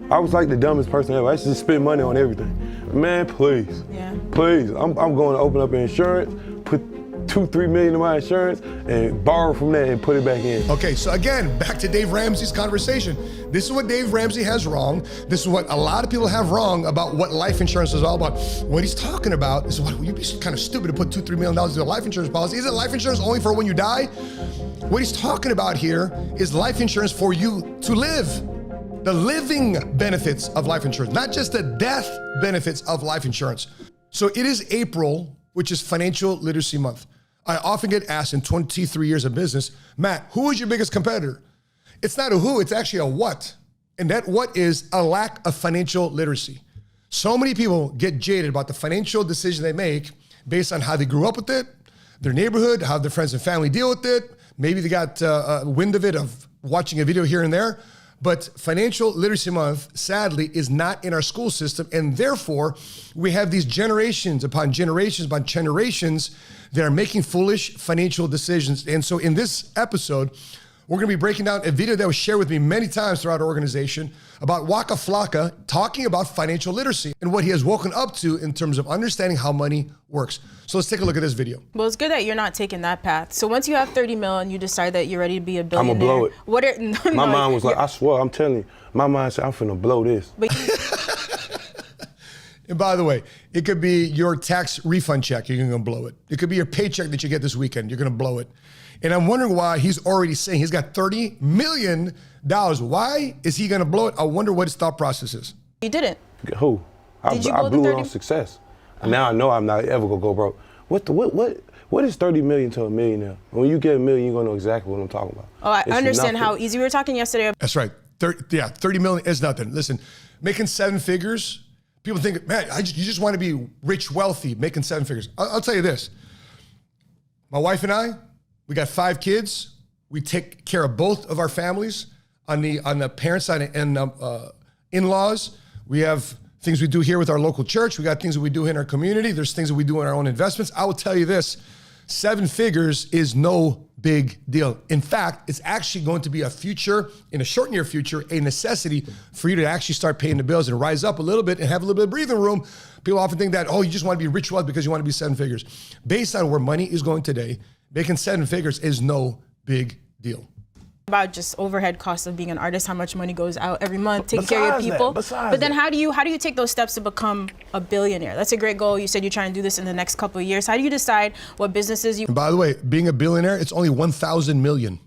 I was like the dumbest person ever. I used to just spend money on everything. Man, please. Yeah. Please. I'm going to open up an insurance, put $2-3 million in my insurance, and borrow from that and put it back in. Okay, so again, back to Dave Ramsey's conversation. This is what Dave Ramsey has wrong. This is what a lot of people have wrong about what life insurance is all about. What he's talking about is, what, you'd be kind of stupid to put $2-3 million into a life insurance policy. Isn't life insurance only for when you die? What he's talking about here is life insurance for you to live. The living benefits of life insurance, not just the death benefits of life insurance. So it is April, which is Financial Literacy Month. I often get asked in 23 years of business, Matt, who is your biggest competitor? It's not a who, it's actually a what. And that what is a lack of financial literacy. So many people get jaded about the financial decision they make based on how they grew up with it, their neighborhood, how their friends and family deal with it. Maybe they got wind of it, of watching a video here and there. But Financial Literacy Month, sadly, is not in our school system. And therefore, we have these generations upon generations that are making foolish financial decisions. And so in this episode, we're going to be breaking down a video that was shared with me many times throughout our organization about Waka Flocka talking about financial literacy and what he has woken up to in terms of understanding how money works. So let's take a look at this video. Well, it's good that you're not taking that path. So once you have 30 mil and you decide that you're ready to be a I'm billionaire, going to blow it. My mind was like, I swear, I'm telling you, my mind said, I'm finna blow this. And by the way, it could be your tax refund check, you're gonna blow it. It could be your paycheck that you get this weekend, you're gonna blow it. And I'm wondering why he's already saying he's got $30 million. Why is he gonna blow it? I wonder what his thought process is. You didn't. Who? I blew it on success. And now I know I'm not ever gonna go broke. What is 30 million to a millionaire? When you get a million, you're gonna know exactly what I'm talking about. Oh, I understand nothing. how easy. We were talking yesterday. That's right. 30 million is nothing. Listen, making 7 figures, people think, man, you just want to be rich, wealthy, making 7 figures. I'll tell you this. My wife and I, we got 5 kids. We take care of both of our families on the parent side and in-laws. We have things we do here with our local church. We got things that we do in our community. There's things that we do in our own investments. I will tell you this, 7 figures is no big deal. In fact, it's actually going to be a future, in a short near future, a necessity for you to actually start paying the bills and rise up a little bit and have a little bit of breathing room. People often think that, oh, you just want to be rich wealth because you want to be 7 figures. Based on where money is going today, making 7 figures is no big deal. About just overhead costs of being an artist, how much money goes out every month, taking care of your people. But then how do you take those steps to become a billionaire? That's a great goal. You said you're trying to do this in the next couple of years. How do you decide what businesses you... And by the way, being a billionaire, it's only 1,000 million.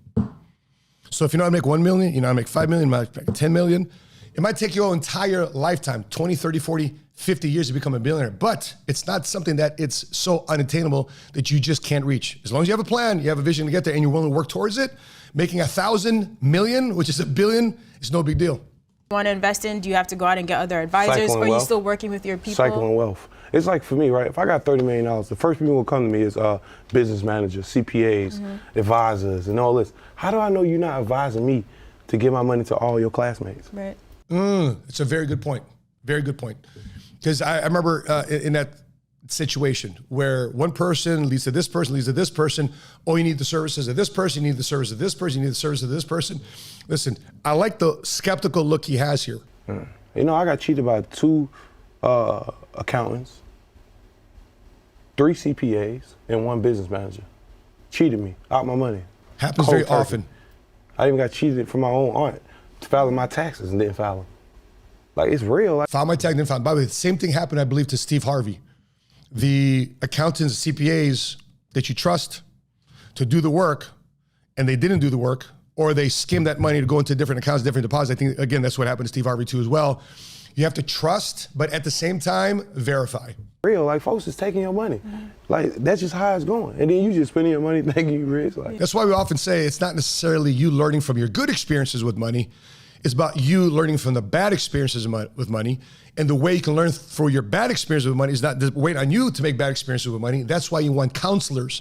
So if you know how to make 1 million, you know how to make 5 million, you know how to make 10 million. It might take your entire lifetime, 20, 30, 40, 50 years to become a billionaire, but it's not something that it's so unattainable that you just can't reach. As long as you have a plan, you have a vision to get there, and you're willing to work towards it, making 1,000 million, which is a billion, is no big deal. You want to invest in? Do you have to go out and get other advisors, or are you still working with your people? Cycling wealth. It's like for me, right? If I got $30 million, the first people who will come to me is business managers, CPAs, advisors, and all this. How do I know you're not advising me to give my money to all your classmates? Right. It's a very good point. Very good point. Because I remember in that situation where one person leads to this person, leads to this person. Oh, you need the services of this person, you need the service of this person, you need the service of this person. Listen, I like the skeptical look he has here. You know, I got cheated by 2 accountants, 3 CPAs, and 1 business manager. Cheated me out my money. Happens very often. I even got cheated from my own aunt filing my taxes and didn't file them. Like, it's real. Filed my tax, didn't file. By the way, the same thing happened, I believe, to Steve Harvey. The accountants, CPAs that you trust to do the work, and they didn't do the work, or they skimmed that money to go into different accounts, different deposits. I think, again, that's what happened to Steve Harvey too as well. You have to trust, but at the same time, verify. Real, like, folks is taking your money. Like, that's just how it's going. And then you just spending your money thinking you rich. Like. That's why we often say it's not necessarily you learning from your good experiences with money. It's about you learning from the bad experiences with money. And the way you can learn for your bad experiences with money is not to wait on you to make bad experiences with money. That's why you want counselors.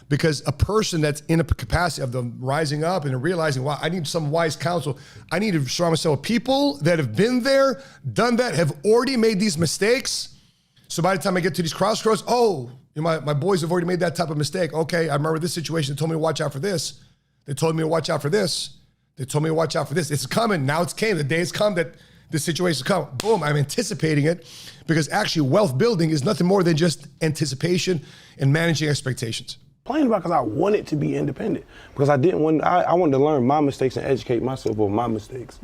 Because a person that's in a capacity of them rising up and realizing, wow, I need some wise counsel. I need to surround myself with people that have been there, done that, have already made these mistakes. So by the time I get to these crossroads, oh, you know, my boys have already made that type of mistake. Okay, I remember this situation. They told me to watch out for this. They told me to watch out for this. They told me to watch out for this. It's coming. Now it's came. The day has come that this situation's come. Boom, I'm anticipating it, because actually wealth building is nothing more than just anticipation and managing expectations. Playing about because I wanted to be independent, because I wanted to learn my mistakes and educate myself on my mistakes.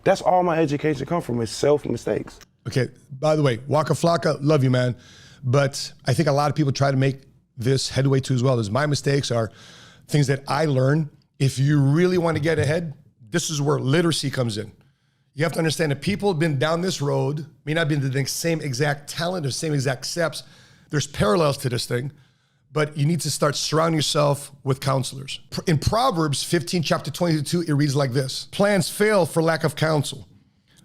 That's all my education come from, is self-mistakes. Okay, by the way, Waka Flocka, love you, man. But I think a lot of people try to make this headway too as well. As my mistakes are things that I learn. If you really want to get ahead, this is where literacy comes in. You have to understand that people have been down this road, may not be in the same exact talent or same exact steps. There's parallels to this thing, but you need to start surrounding yourself with counselors. In Proverbs 15, chapter 22, it reads like this: plans fail for lack of counsel,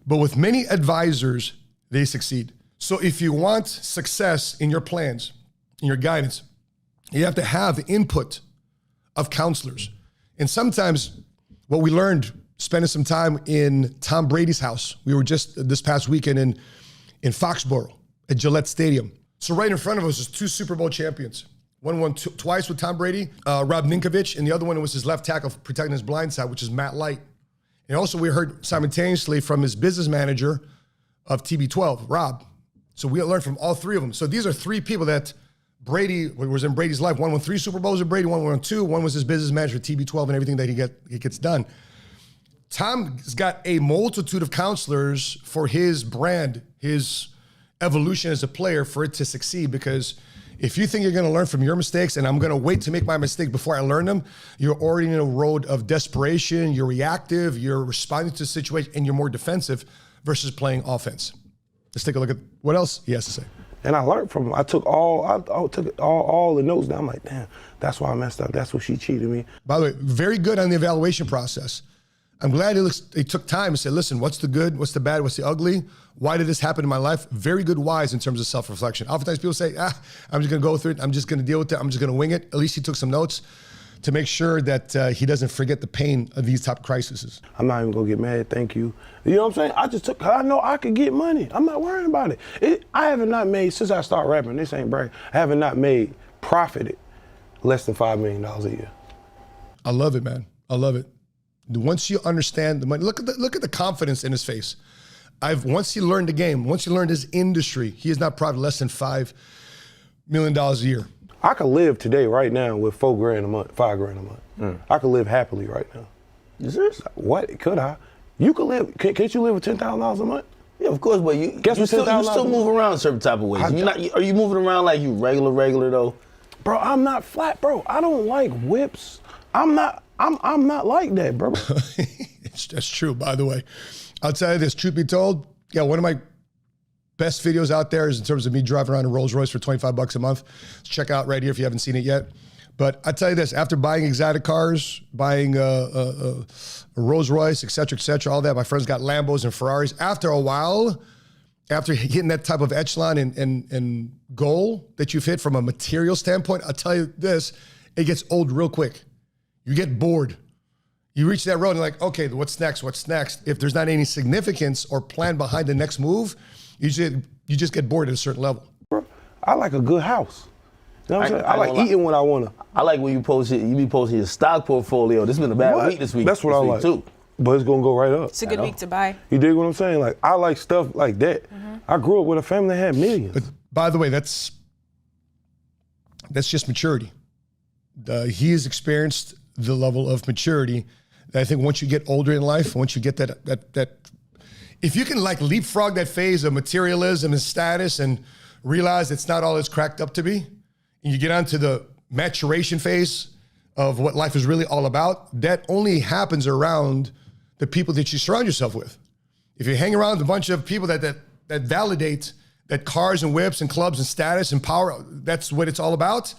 but with many advisors, they succeed. So if you want success in your plans, in your guidance, you have to have the input of counselors. And sometimes what we learned spending some time in Tom Brady's house. We were just this past weekend in Foxborough at Gillette Stadium. So right in front of us is 2 Super Bowl champions. One won twice with Tom Brady, Rob Ninkovich, and the other one was his left tackle protecting his blind side, which is Matt Light. And also we heard simultaneously from his business manager of TB12, Rob. So we learned from all 3 of them. So these are 3 people that Brady was in Brady's life. One won 3 Super Bowls with Brady, one won 2, one was his business manager at TB12 and everything that he gets done. Tom's got a multitude of counselors for his brand, his evolution as a player, for it to succeed. Because if you think you're going to learn from your mistakes and I'm going to wait to make my mistake before I learn them, you're already in a road of desperation, you're reactive, you're responding to the situation, and you're more defensive versus playing offense. Let's take a look at what else he has to say. And I learned from him. I took all the notes down. I'm like, damn, that's why I messed up. That's what she cheated me. By the way, very good on the evaluation process. I'm glad he took time and said, listen, what's the good, what's the bad, what's the ugly? Why did this happen in my life? Very good wise in terms of self-reflection. Oftentimes people say, I'm just gonna go through it. I'm just gonna deal with it. I'm just gonna wing it. At least he took some notes to make sure that he doesn't forget the pain of these type of crises. I'm not even gonna get mad, thank you. You know what I'm saying? I know I could get money. I'm not worrying about it. I haven't not made, since I started rapping, this ain't bragging, I haven't not made, profited less than $5 million a year. I love it, man. I love it. Once you understand the money, look at the confidence in his face. Once he learned the game, once he learned his industry, he is not proud of less than $5 million a year. I could live today, right now, with $4 grand a month, $5 grand a month. I could live happily right now. You serious? What could I? You could live. Can't you live with $10,000 a month? Yeah, of course, but you still move around certain type of ways. Are you moving around like you regular though? Bro, I'm not flat, bro. I don't like whips. I'm not like that, bro. That's true, by the way. I'll tell you this, truth be told, yeah, one of my best videos out there is in terms of me driving around a Rolls Royce for $25 a month. Check out right here if you haven't seen it yet. But I tell you this, after buying exotic cars, buying a Rolls Royce, et cetera, all that, my friends got Lambos and Ferraris. After a while, after hitting that type of echelon and goal that you've hit from a material standpoint, I'll tell you this, it gets old real quick. You get bored. You reach that road and like, okay, what's next? What's next? If there's not any significance or plan behind the next move, you just get bored at a certain level. Bro, I like a good house. You know what I'm saying? I like eating when I want to. I like when you be posting your stock portfolio. This has been a bad week this week. That's what I like too. But it's gonna go right up. It's a good week to buy. You dig what I'm saying? Like, I like stuff like that. I grew up with a family that had millions. But by the way, that's just maturity. He has experienced the level of maturity that I think once you get older in life, once you get that if you can like leapfrog that phase of materialism and status and realize it's not all it's cracked up to be, and you get onto the maturation phase of what life is really all about, that only happens around the people that you surround yourself with. If you hang around a bunch of people that validate that cars and whips and clubs and status and power, that's what it's all about,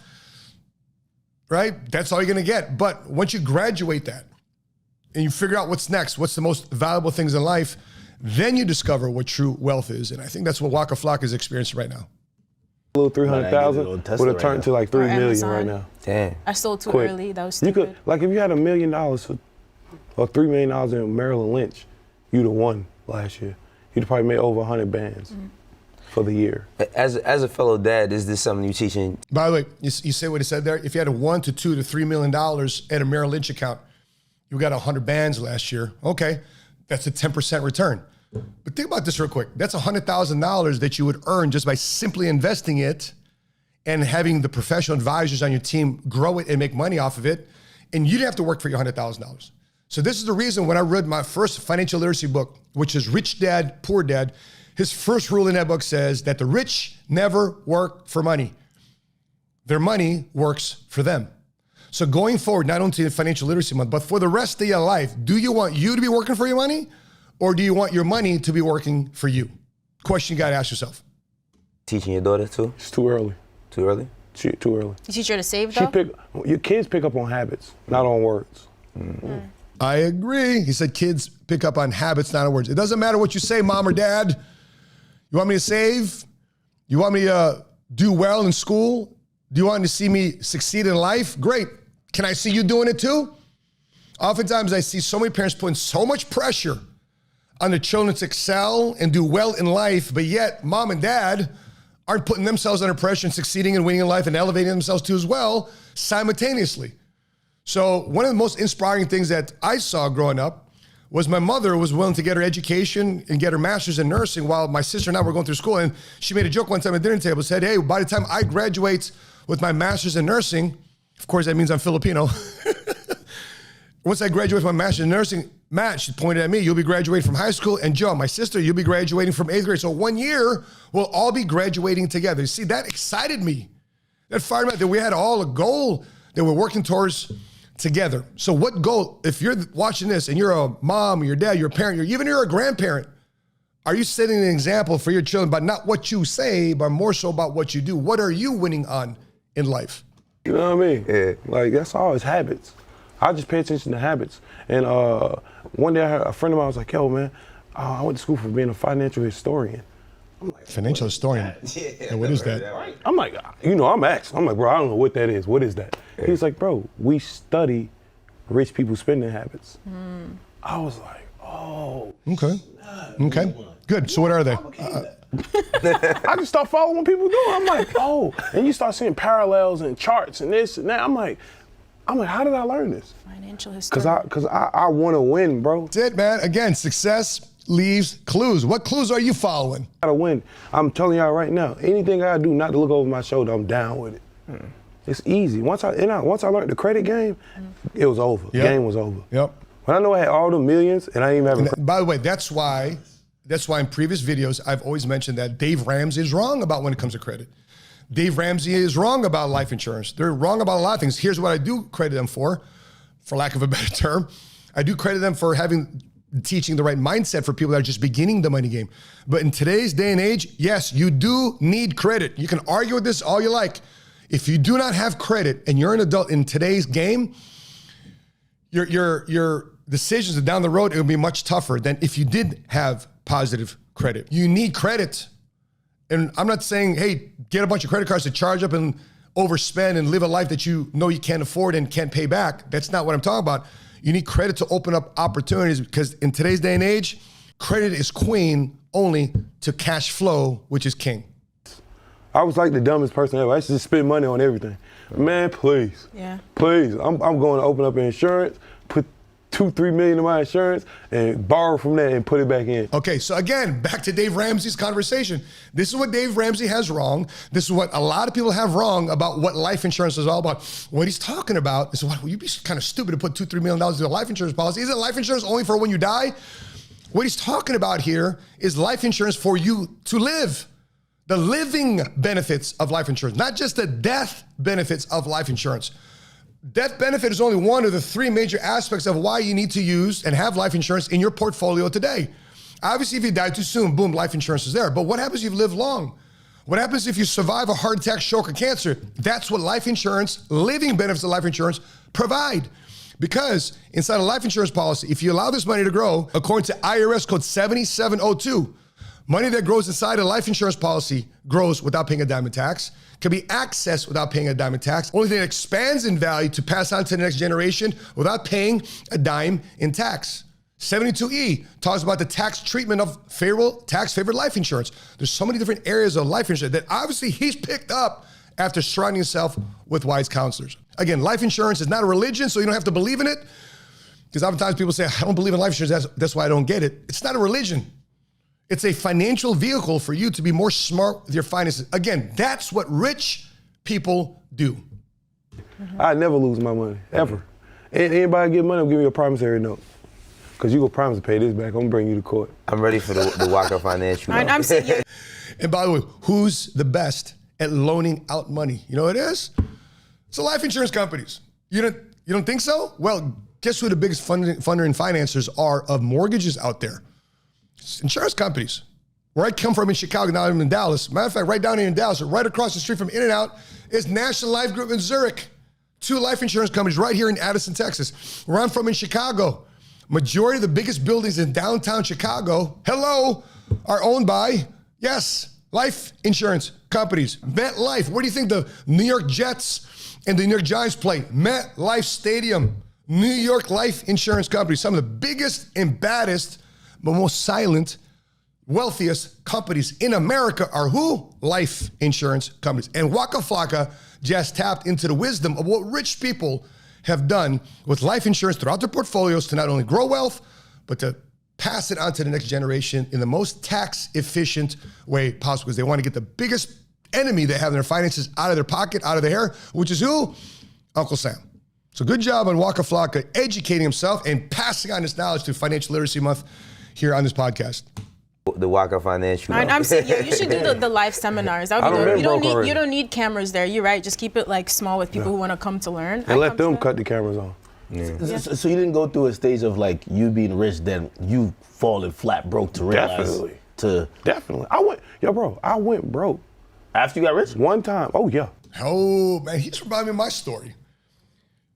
right? That's all you're gonna get. But once you graduate that and you figure out what's next, what's the most valuable things in life, then you discover what true wealth is. And I think that's what Waka Flocka is experiencing right now. A little 300,000 would have turned to like 3 million right now. Damn. I sold too early. That was stupid. You could, like, if you had $1 million or $3 million in Maryland Lynch, you'd have won last year. You'd have probably made over 100 bands for the year. As a fellow dad, is this something you're teaching? By the way, you say what he said there. If you had $1 to $2 to $3 million at a Merrill Lynch account, You got 100 bands last year. Okay, that's a 10% return. But think about this real quick. That's $100,000 that you would earn just by simply investing it and having the professional advisors on your team grow it and make money off of it. And you didn't have to work for your $100,000. So this is the reason when I read my first financial literacy book, which is Rich Dad, Poor Dad, his first rule in that book says that the rich never work for money. Their money works for them. So going forward, not only in Financial Literacy Month, but for the rest of your life, do you want you to be working for your money, or do you want your money to be working for you? Question you got to ask yourself. Teaching your daughter too? It's too early. Too early? Too early. You teach her to save, though? Your kids pick up on habits, not on words. I agree. He said kids pick up on habits, not on words. It doesn't matter what you say, mom or dad. You want me to save? You want me to do well in school? Do you want to see me succeed in life? Great. Can I see you doing it too? Oftentimes I see so many parents putting so much pressure on the children to excel and do well in life, but yet mom and dad aren't putting themselves under pressure and succeeding and winning in life and elevating themselves too as well simultaneously. So one of the most inspiring things that I saw growing up was my mother was willing to get her education and get her master's in nursing while my sister and I were going through school. And she made a joke one time at the dinner table, said, hey, by the time I graduate with my master's in nursing, of course that means I'm Filipino. Once I graduate with my master's in nursing, Matt, she pointed at me, you'll be graduating from high school, and Joe, my sister, you'll be graduating from 8th grade. So 1 year, we'll all be graduating together. You see, that excited me. That fired me up, that we had all a goal that we're working towards together. So what goal, if you're watching this and you're a mom, or your dad, you're a parent, even you're a grandparent, are you setting an example for your children about not what you say, but more so about what you do? What are you winning on in life? You know what I mean? Yeah. Like, that's all, it's habits. I just pay attention to habits. And one day I heard a friend of mine was like, yo, man, I went to school for being a financial historian. I'm like, financial historian? Yeah, what is that? I'm like, I'm asked. I'm like, bro, I don't know what that is. What is that? Yeah. He's like, bro, we study rich people's spending habits. I was like, oh. Okay. Okay. Good. So what are they? I just start following what people do. I'm like, oh. And you start seeing parallels and charts and this and that. I'm like, how did I learn this? Financial history. Because I want to win, bro. That's it, man. Again, success leaves clues. What clues are you following? I gotta win. I'm telling y'all right now, anything I do not to look over my shoulder, I'm down with it. It's easy. Once I learned the credit game, it was over. The game was over. Yep. When I know I had all the millions and I didn't even have by the way, that's why in previous videos, I've always mentioned that Dave Ramsey is wrong about when it comes to credit. Dave Ramsey is wrong about life insurance. They're wrong about a lot of things. Here's what I do credit them for lack of a better term. I do credit them for teaching the right mindset for people that are just beginning the money game. But in today's day and age, yes, you do need credit. You can argue with this all you like. If you do not have credit and you're an adult in today's game, your decisions down the road, it will be much tougher than if you did have positive credit. You need credit. And I'm not saying, hey, get a bunch of credit cards to charge up and overspend and live a life that you know you can't afford and can't pay back. That's not what I'm talking about. You need credit to open up opportunities because in today's day and age, credit is queen only to cash flow, which is king. I was like the dumbest person ever. I used to just spend money on everything. Man, please. Yeah. Please. I'm going to open up insurance, put $2-3 million in my insurance and borrow from that and put it back in. Okay, so again, back to Dave Ramsey's conversation. This is what Dave Ramsey has wrong. This is what a lot of people have wrong about what life insurance is all about. What he's talking about is, well, you'd be kind of stupid to put $2-3 million into a life insurance policy. Isn't life insurance only for when you die? What he's talking about here is life insurance for you to live. The living benefits of life insurance, not just the death benefits of life insurance. Death benefit is only one of the three major aspects of why you need to use and have life insurance in your portfolio today. Obviously, if you die too soon, boom, life insurance is there. But what happens if you live long? What happens if you survive a heart attack, stroke, or cancer? That's what life insurance, living benefits of life insurance provide. Because inside a life insurance policy, if you allow this money to grow, according to IRS code 7702, money that grows inside a life insurance policy grows without paying a dime in tax, can be accessed without paying a dime in tax. Only thing that expands in value to pass on to the next generation without paying a dime in tax. 72E talks about the tax treatment of tax-favored life insurance. There's so many different areas of life insurance that obviously he's picked up after surrounding himself with wise counselors. Again, life insurance is not a religion, so you don't have to believe in it. Because oftentimes people say, I don't believe in life insurance, that's why I don't get it. It's not a religion. It's a financial vehicle for you to be more smart with your finances. Again, that's what rich people do. I never lose my money, ever. Anybody get money, I'll give you a promissory note. Because you go promise to pay this back, I'm going to bring you to court. I'm ready for the Waka financial. I'm saying, yeah. And by the way, who's the best at loaning out money? You know what it is? It's the life insurance companies. You don't think so? Well, guess who the biggest funder and financiers are of mortgages out there? It's insurance companies. Where I come from in Chicago, now I'm in Dallas. Matter of fact, right down here in Dallas, right across the street from In-N-Out is National Life Group in Zurich. 2 life insurance companies right here in Addison, Texas. Where I'm from in Chicago. Majority of the biggest buildings in downtown Chicago, are owned by, yes, life insurance companies. MetLife. Where do you think the New York Jets and the New York Giants play? MetLife Stadium. New York life insurance companies. Some of the biggest and baddest, but most silent, wealthiest companies in America are who? Life insurance companies. And Waka Flocka just tapped into the wisdom of what rich people have done with life insurance throughout their portfolios to not only grow wealth, but to pass it on to the next generation in the most tax efficient way possible, because they want to get the biggest enemy they have in their finances out of their pocket, out of their hair, which is who? Uncle Sam. So good job on Waka Flocka educating himself and passing on his knowledge through Financial Literacy Month here on this podcast. The Waka financial. I'm saying, yeah, you should do the live seminars. That would be good. You don't need cameras there. You're right. Just keep it like small with people who want to come to learn. And let them cut the cameras on. Yeah. So you didn't go through a stage of like you being rich, then you falling flat broke to realize. Definitely. I went broke. After you got rich? One time. Oh, yeah. Oh, man, he's reminding me of my story.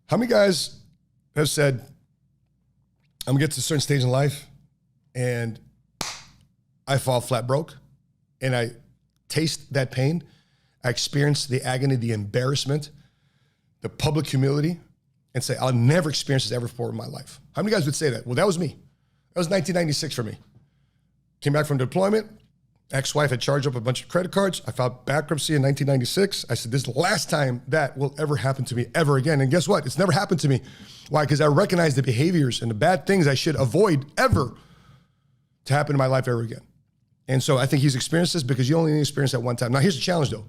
How many guys have said, I'm going to get to a certain stage in life and I fall flat broke and I taste that pain. I experience the agony, the embarrassment, the public humility, and say, I'll never experience this ever before in my life. How many guys would say that? Well, that was me. That was 1996 for me. Came back from deployment. Ex-wife had charged up a bunch of credit cards. I filed bankruptcy in 1996. I said, this is the last time that will ever happen to me ever again. And guess what? It's never happened to me. Why? Because I recognize the behaviors and the bad things I should avoid ever to happen in my life ever again. And so I think he's experienced this because you only need to experience that one time. Now, here's the challenge, though.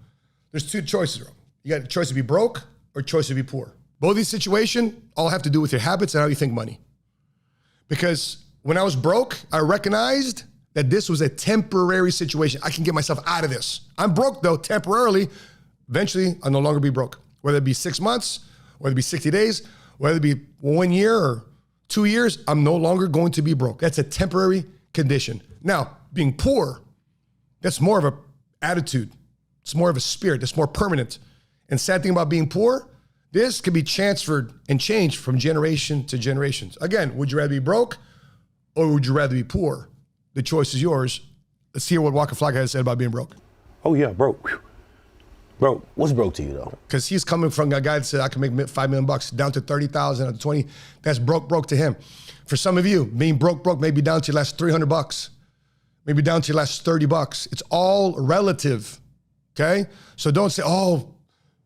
There's 2 choices. You got a choice to be broke or a choice to be poor. Both these situations all have to do with your habits and how you think money. Because when I was broke, I recognized that this was a temporary situation. I can get myself out of this. I'm broke, though, temporarily. Eventually, I'll no longer be broke. Whether it be 6 months, whether it be 60 days, whether it be 1 year or 2 years, I'm no longer going to be broke. That's a temporary condition. Now, being poor, that's more of an attitude. It's more of a spirit. It's more permanent. And sad thing about being poor, this can be transferred and changed from generation to generations. Again, would you rather be broke or would you rather be poor? The choice is yours. Let's hear what Waka Flocka has said about being broke. Oh, yeah, broke. Whew. Broke. What's broke to you, though? Because he's coming from a guy that said, I can make $5 million down to 30,000 out to 20. That's broke to him. For some of you, being broke may be down to your last $300, maybe down to your last $30. It's all relative, okay? So don't say, oh,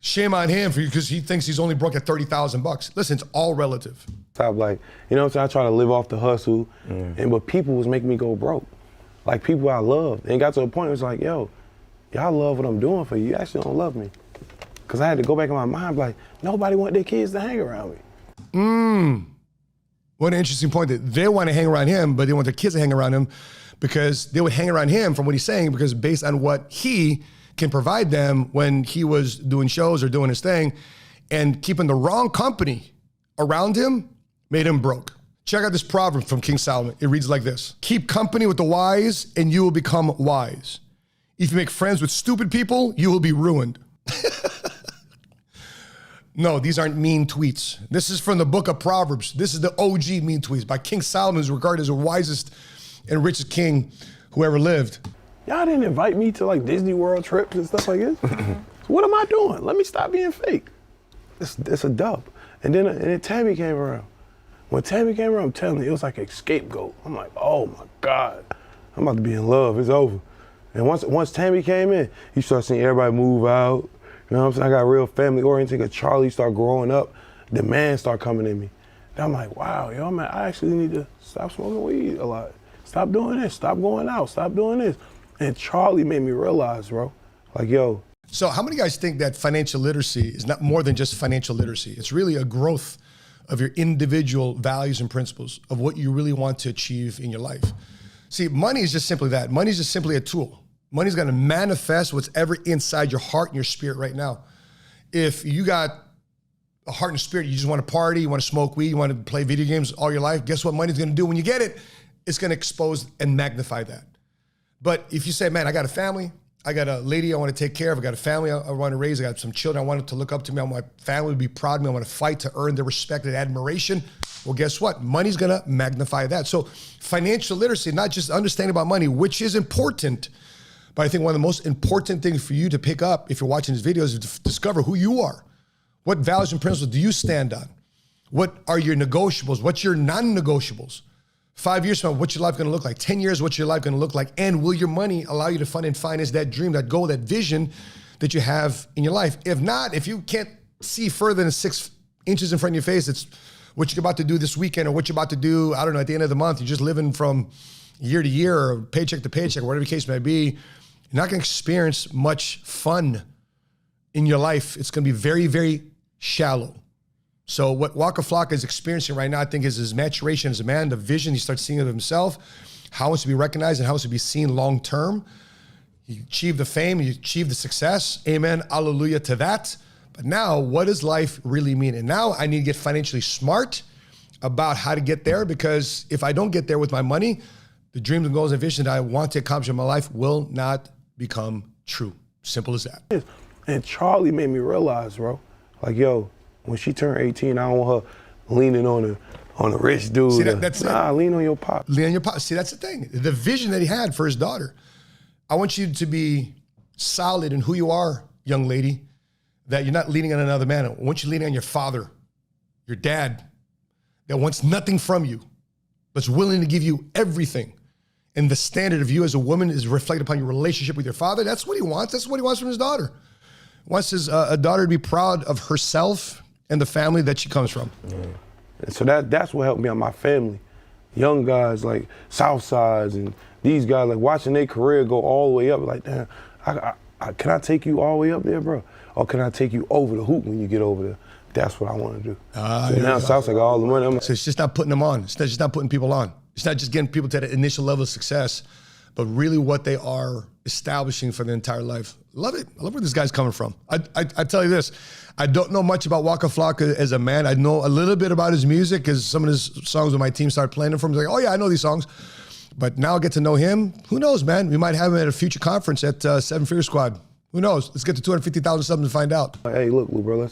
shame on him because he thinks he's only broke at $30,000. Listen, it's all relative. Top, like, you know what I'm saying? I try to live off the hustle, but people was making me go broke. Like, people I loved. And it got to a point where it was like, yo, y'all love what I'm doing for you. You actually don't love me. Because I had to go back in my mind, like, nobody want their kids to hang around me. What an interesting point that they want to hang around him, but they want their kids to hang around him because they would hang around him from what he's saying because based on what he can provide them when he was doing shows or doing his thing, and keeping the wrong company around him made him broke. Check out this proverb from King Solomon. It reads like this: keep company with the wise and you will become wise. If you make friends with stupid people, you will be ruined. No, these aren't mean tweets. This is from the book of Proverbs. This is the OG mean tweets by King Solomon, who's regarded as the wisest and richest king who ever lived. Y'all didn't invite me to like Disney World trips and stuff like this. So what am I doing? Let me stop being fake. It's a dub. And then Tammy came around. When Tammy came around, I'm telling you, it was like a scapegoat. I'm like, oh my God, I'm about to be in love. It's over. And once Tammy came in, you start seeing everybody move out. You know what I'm saying? I got real family oriented. Charlie start growing up. The man start coming in me. And I'm like, wow, yo, man, I actually need to stop smoking weed a lot. Stop doing this, stop going out, stop doing this. And Charlie made me realize, bro, like, yo. So how many guys think that financial literacy is not more than just financial literacy? It's really a growth of your individual values and principles of what you really want to achieve in your life. See, money is just simply that. Money is just simply a tool. Money's gonna manifest what's ever inside your heart and your spirit right now. If you got a heart and spirit, you just want to party, you want to smoke weed, you want to play video games all your life, guess what money's gonna do when you get it? It's gonna expose and magnify that. But if you say, man, I got a family, I got a lady I want to take care of, I got a family I want to raise, I got some children I want to look up to me, I want my family to be proud of me, I want to fight to earn their respect and admiration, well, guess what? Money's gonna magnify that. So financial literacy, not just understanding about money, which is important, but I think one of the most important things for you to pick up if you're watching these videos is to discover who you are. What values and principles do you stand on? What are your negotiables? What's your non-negotiables? 5 years from now, what's your life gonna look like? 10 years, what's your life gonna look like? And will your money allow you to fund and finance that dream, that goal, that vision that you have in your life? If not, if you can't see further than 6 inches in front of your face, it's what you're about to do this weekend or what you're about to do, I don't know, at the end of the month, you're just living from year to year or paycheck to paycheck, or whatever the case may be, you're not gonna experience much fun in your life. It's gonna be very, very shallow. So what Waka Flocka is experiencing right now, I think, is his maturation as a man, the vision he starts seeing of himself, how he wants to be recognized and how he wants to be seen long-term. He achieved the fame, he achieved the success. Amen, hallelujah to that. But now, what does life really mean? And now I need to get financially smart about how to get there, because if I don't get there with my money, the dreams and goals and visions that I want to accomplish in my life will not become true. Simple as that. And Charlie made me realize, bro, like, yo, when she turned 18, I don't want her leaning on a rich dude. See, that's lean on your pop. Lean on your pop. See, that's the thing. The vision that he had for his daughter. I want you to be solid in who you are, young lady, that you're not leaning on another man. I want you leaning on your father, your dad, that wants nothing from you, but's willing to give you everything. And the standard of you as a woman is reflected upon your relationship with your father. That's what he wants. That's what he wants from his daughter. He wants his a daughter to be proud of herself and the family that she comes from. And so that's what helped me out, my family. Young guys like Southsides and these guys, like watching their career go all the way up, like, damn, can I take you all the way up there, bro? Or can I take you over the hoop when you get over there? That's what I want to do. So now Southside got all the money. So it's just not putting them on. It's just not putting people on. It's not just getting people to that initial level of success, but really what they are establishing for their entire life. Love it. I love where this guy's coming from. I tell you this, I don't know much about Waka Flocka as a man. I know a little bit about his music because some of his songs when my team started playing them from, like, oh yeah, I know these songs. But now I get to know him. Who knows, man? We might have him at a future conference at Seven Figure Squad. Who knows? Let's get to 250,000 subs and find out. Hey, look, bro,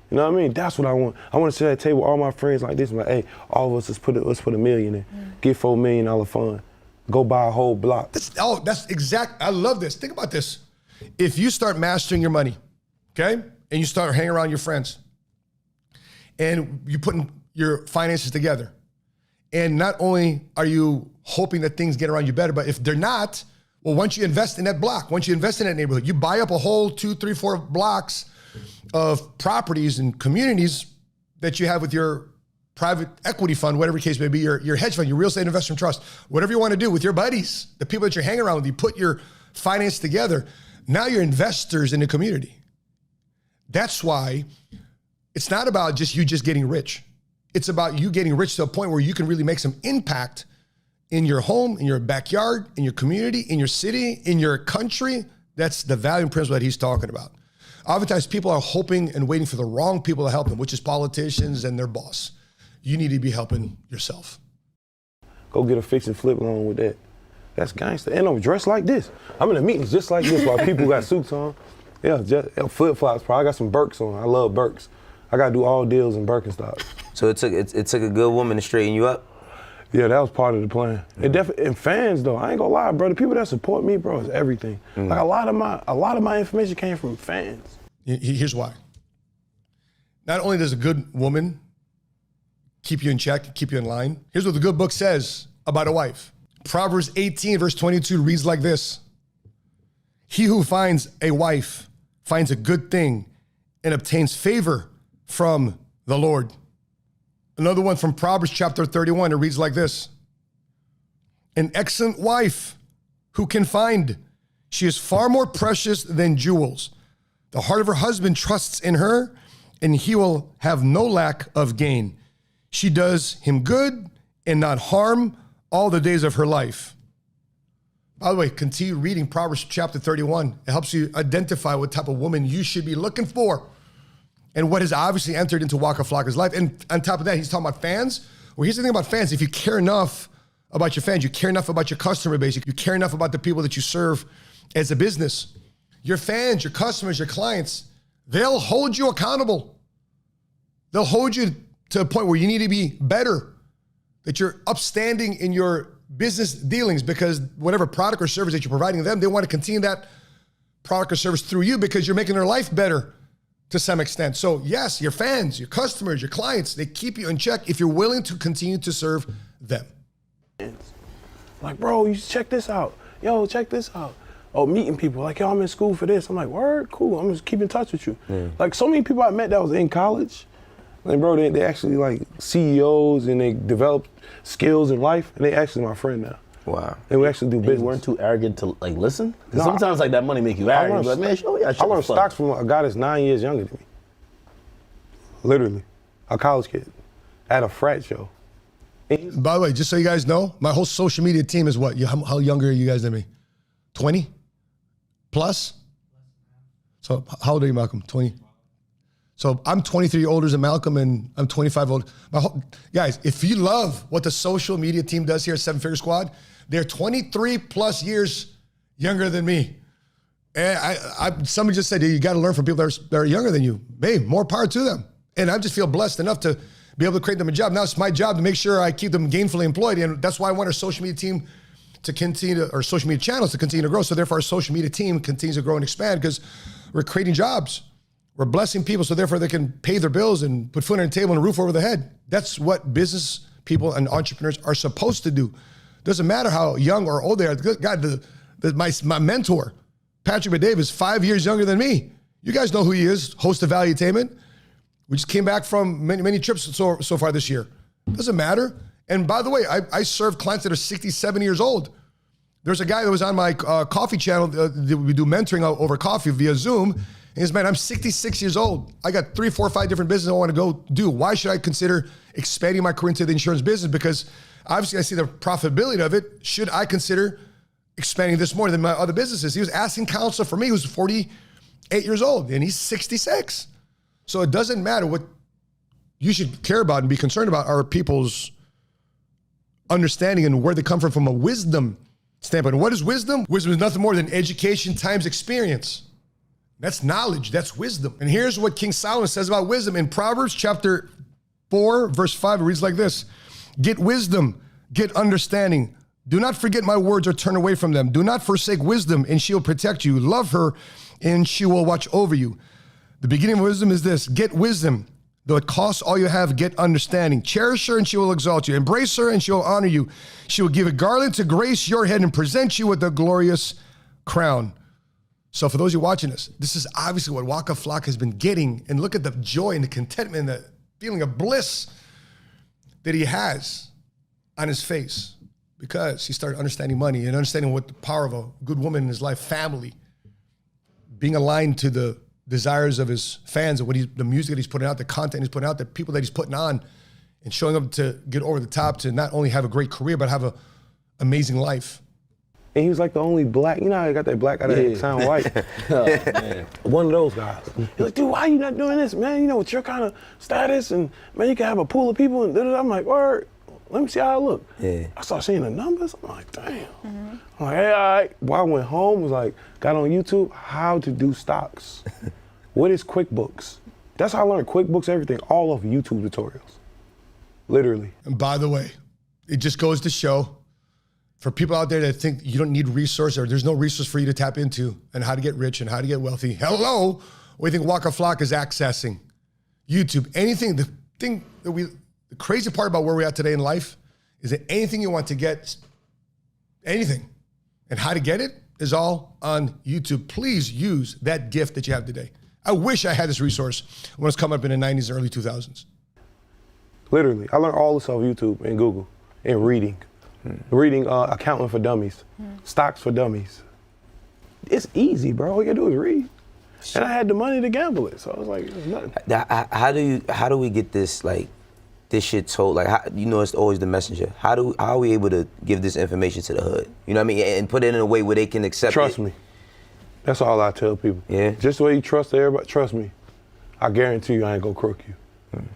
you know what I mean? That's what I want. I want to sit at a table with all my friends like this. Like, hey, all of us, let's put $1 million in. Get $4 million fund. Go buy a whole block. That's exact. I love this. Think about this. If you start mastering your money, okay, and you start hanging around your friends, and you putting your finances together, and not only are you hoping that things get around you better, but if they're not, well, once you invest in that block, once you invest in that neighborhood, you buy up a whole 2, 3, 4 blocks of properties and communities that you have with your private equity fund, whatever the case may be, your hedge fund, your real estate investment trust, whatever you want to do with your buddies, the people that you're hanging around with, you put your finance together. Now you're investors in the community. That's why it's not about just you just getting rich. It's about you getting rich to a point where you can really make some impact in your home, in your backyard, in your community, in your city, in your country. That's the value and principle that he's talking about. Oftentimes people are hoping and waiting for the wrong people to help them, which is politicians and their boss. You need to be helping yourself. Go get a fix and flip loan with that. That's gangster. And I'm dressed like this. I'm in the meetings just like this while people got suits on. Yeah, just flip-flops, bro. I got some Birks on. I love Birks. I got to do all deals in Birkenstocks. So it took a good woman to straighten you up? Yeah, that was part of the plan. And fans, though, I ain't gonna lie, bro. The people that support me, bro, is everything. Like a lot of my information came from fans. Here's why. Not only does a good woman keep you in check, keep you in line, here's what the good book says about a wife. Proverbs 18, verse 22 reads like this. He who finds a wife finds a good thing and obtains favor from the Lord. Another one from Proverbs chapter 31. It reads like this. An excellent wife, who can find? She is far more precious than jewels. The heart of her husband trusts in her, and he will have no lack of gain. She does him good and not harm all the days of her life. By the way, continue reading Proverbs chapter 31. It helps you identify what type of woman you should be looking for and what has obviously entered into Waka Flocka's life. And on top of that, he's talking about fans. Well, here's the thing about fans. If you care enough about your fans, you care enough about your customer base, you care enough about the people that you serve as a business, your fans, your customers, your clients, they'll hold you accountable. They'll hold you to a point where you need to be better, that you're upstanding in your business dealings, because whatever product or service that you're providing them, they want to continue that product or service through you because you're making their life better to some extent. So yes, your fans, your customers, your clients, they keep you in check if you're willing to continue to serve them. Like, bro, you should check this out. Yo, check this out. Oh, meeting people, like, yo, I'm in school for this. I'm like, word, cool, I'm just keep in touch with you. Yeah. Like, so many people I met that was in college, and bro, they actually like CEOs and they develop skills in life, and they actually my friend now. Wow. And we actually do business. You weren't too arrogant to like listen? Because sometimes like that money make you arrogant. Like, man, I learned stocks from a guy that's 9 years younger than me. Literally, a college kid at a frat show. By the way, just so you guys know, my whole social media team is what? How younger are you guys than me? 20 plus? So how old are you, Malcolm? 20? So I'm 23 older than Malcolm, and I'm 25 older. Guys, if you love what the social media team does here at Seven Figure Squad, they're 23 plus years younger than me. And somebody just said, you got to learn from people that are younger than you. Hey, more power to them. And I just feel blessed enough to be able to create them a job. Now it's my job to make sure I keep them gainfully employed. And that's why I want our social media team to continue to, or social media channels to continue to grow. So therefore our social media team continues to grow and expand because we're creating jobs. We're blessing people so therefore they can pay their bills and put food on the table and a roof over their head. That's what business people and entrepreneurs are supposed to do. Doesn't matter how young or old they are. God, my mentor, Patrick McDavid, is 5 years younger than me. You guys know who he is, host of Value Attainment. We just came back from many trips so far this year. Doesn't matter. And by the way, I serve clients that are 67 years old. There's a guy that was on my coffee channel. We do mentoring over coffee via Zoom. And he's, man, I'm 66 years old. I got 3, 4, 5 different businesses I want to go do. Why should I consider expanding my career into the insurance business? Because obviously I see the profitability of it. Should I consider expanding this more than my other businesses? He was asking counsel for me, who's 48 years old, and he's 66. So it doesn't matter. What you should care about and be concerned about are people's understanding and where they come from a wisdom standpoint. What is wisdom? Wisdom is nothing more than education times experience. That's knowledge, that's wisdom. And here's what King Solomon says about wisdom. In Proverbs chapter 4, verse 5, it reads like this. Get wisdom, get understanding. Do not forget my words or turn away from them. Do not forsake wisdom, and she will protect you. Love her, and she will watch over you. The beginning of wisdom is this. Get wisdom. Though it costs all you have, get understanding. Cherish her, and she will exalt you. Embrace her, and she will honor you. She will give a garland to grace your head and present you with a glorious crown. So for those of you watching this is obviously what Waka Flocka has been getting. And look at the joy and the contentment and the feeling of bliss that he has on his face because he started understanding money and understanding what the power of a good woman in his life, family, being aligned to the desires of his fans and the music that he's putting out, the content he's putting out, the people that he's putting on, and showing up to get over the top to not only have a great career, but have an amazing life. And he was like the only black, you know how I got that black guy that sound white? Oh, man. One of those guys. He's like, dude, why are you not doing this, man? You know, with your kind of status and, man, you can have a pool of people and da-da-da. I'm like, word, let me see how I look. Yeah. I started seeing the numbers. I'm like, damn. Mm-hmm. I'm like, hey, all right. Well, I went home, was like, got on YouTube, how to do stocks. What is QuickBooks? That's how I learned QuickBooks, everything, all of YouTube tutorials. Literally. And by the way, it just goes to show, for people out there that think you don't need resource or there's no resource for you to tap into and how to get rich and how to get wealthy, hello, what do you think Waka Flocka is accessing? YouTube, anything. The crazy part about where we're at today in life is that anything you want to get, anything, and how to get it is all on YouTube. Please use that gift that you have today. I wish I had this resource when it was coming up in the 90s and early 2000s. Literally. I learned all this off YouTube and Google and reading. Reading Accounting for Dummies, Stocks for Dummies. It's easy, bro. All you gotta do is read. And I had the money to gamble it, so I was like, it's nothing. How do we get this, like, this shit told? Like, it's always the messenger. How are we able to give this information to the hood? You know what I mean? And put it in a way where they can accept it. Trust me. That's all I tell people. Yeah. Just the way you trust everybody, trust me. I guarantee you I ain't gonna crook you.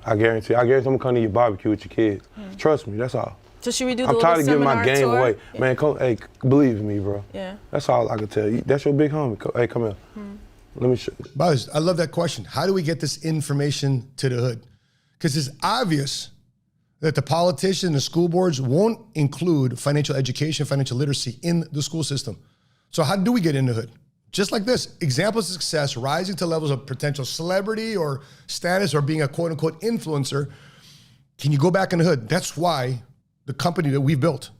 I guarantee I'm gonna come to your barbecue with your kids. Trust me, that's all. So should we do the I'm little tired of giving my game tour? away. Yeah. Man, come, hey, believe in me, bro. Yeah. That's all I can tell you. That's your big homie. Hey, come here. Let me show you. Buzz, I love that question. How do we get this information to the hood? Because it's obvious that the politicians and the school boards won't include financial education, financial literacy in the school system. So how do we get in the hood? Just like this, examples of success, rising to levels of potential celebrity or status or being a quote unquote influencer. Can you go back in the hood? That's why the company that we've built,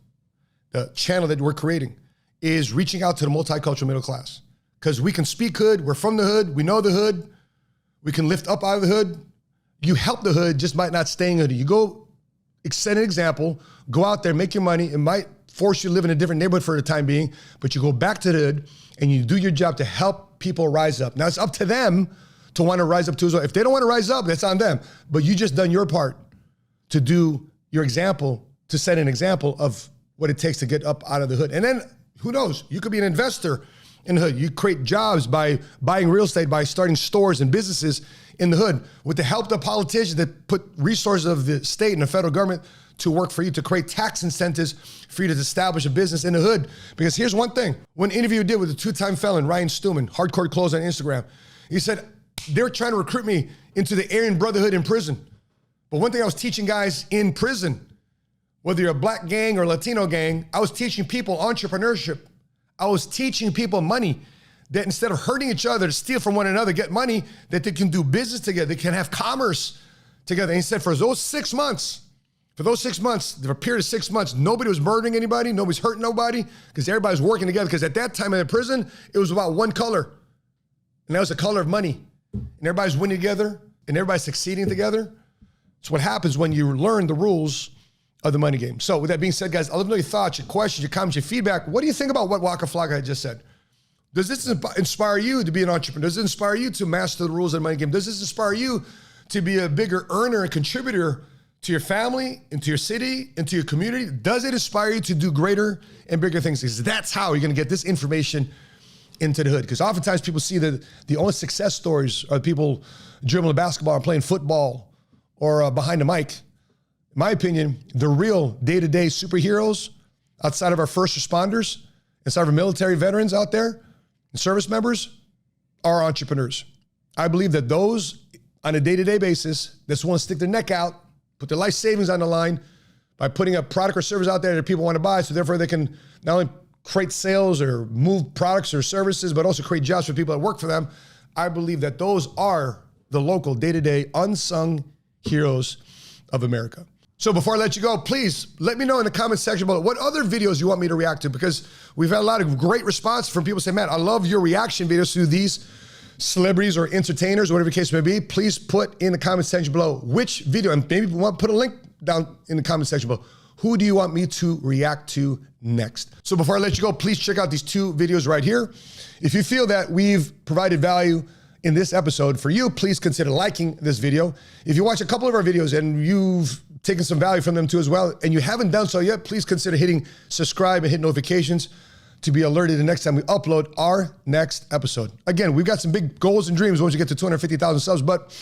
the channel that we're creating, is reaching out to the multicultural middle class. Because we can speak hood, we're from the hood, we know the hood, we can lift up out of the hood. You help the hood, just might not stay in the hood. You go set an example, go out there, make your money. It might force you to live in a different neighborhood for the time being, but you go back to the hood and you do your job to help people rise up. Now it's up to them to want to rise up too as well. If they don't want to rise up, that's on them. But you just done your part to do your example, to set an example of what it takes to get up out of the hood. And then who knows, you could be an investor in the hood. You create jobs by buying real estate, by starting stores and businesses in the hood with the help of politicians that put resources of the state and the federal government to work for you, to create tax incentives for you to establish a business in the hood. Because here's one thing, one interview we did with a two-time felon, Ryan Stewman, Hardcore Clothes on Instagram, he said, they were trying to recruit me into the Aryan Brotherhood in prison. But one thing I was teaching guys in prison, whether you're a black gang or Latino gang, I was teaching people entrepreneurship. I was teaching people money, that instead of hurting each other to steal from one another, get money, that they can do business together, they can have commerce together. And he said for those 6 months, for a period of 6 months, nobody was murdering anybody, nobody's hurting nobody, because everybody's working together. Because at that time in the prison, it was about one color, and that was the color of money. And everybody's winning together, and everybody's succeeding together. It's what happens when you learn the rules of the money game. So with that being said, guys, I'd love to know your thoughts, your questions, your comments, your feedback. What do you think about what Waka Flocka had just said? Does this inspire you to be an entrepreneur? Does it inspire you to master the rules of the money game? Does this inspire you to be a bigger earner and contributor to your family, into your city, into your community? Does it inspire you to do greater and bigger things? Because that's how you're gonna get this information into the hood. Because oftentimes people see that the only success stories are people dribbling a basketball or playing football or behind the mic. In my opinion, the real day-to-day superheroes outside of our first responders, outside of our military veterans out there, and service members, are entrepreneurs. I believe that those on a day-to-day basis, that want to stick their neck out, put their life savings on the line by putting a product or service out there that people want to buy, so therefore they can not only create sales or move products or services, but also create jobs for people that work for them. I believe that those are the local day-to-day unsung heroes of America. So before I let you go, please let me know in the comment section below what other videos you want me to react to, because we've had a lot of great response from people saying, man, I love your reaction videos to these celebrities or entertainers, or whatever the case may be. Please put in the comment section below which video, and maybe we want to put a link down in the comment section below. Who do you want me to react to next? So before I let you go, please check out these two videos right here. If you feel that we've provided value in this episode for you, please consider liking this video. If you watch a couple of our videos and you've taken some value from them too as well, and you haven't done so yet, please consider hitting subscribe and hit notifications to be alerted the next time we upload our next episode. Again, we've got some big goals and dreams once we get to 250,000 subs, but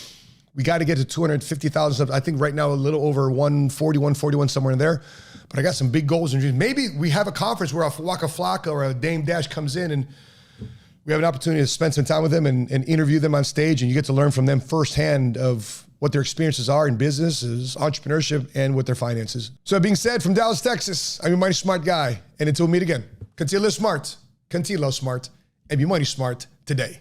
we got to get to 250,000 subs. I think right now a little over 140, 141, somewhere in there. But I got some big goals and dreams. Maybe we have a conference where a Waka Flocka or a Dame Dash comes in and we have an opportunity to spend some time with them and interview them on stage, and you get to learn from them firsthand of what their experiences are in business, entrepreneurship, and with their finances. So that being said, from Dallas, Texas, I'm your money smart guy. And until we meet again, continue to live smart, continue to love smart, and be money smart today.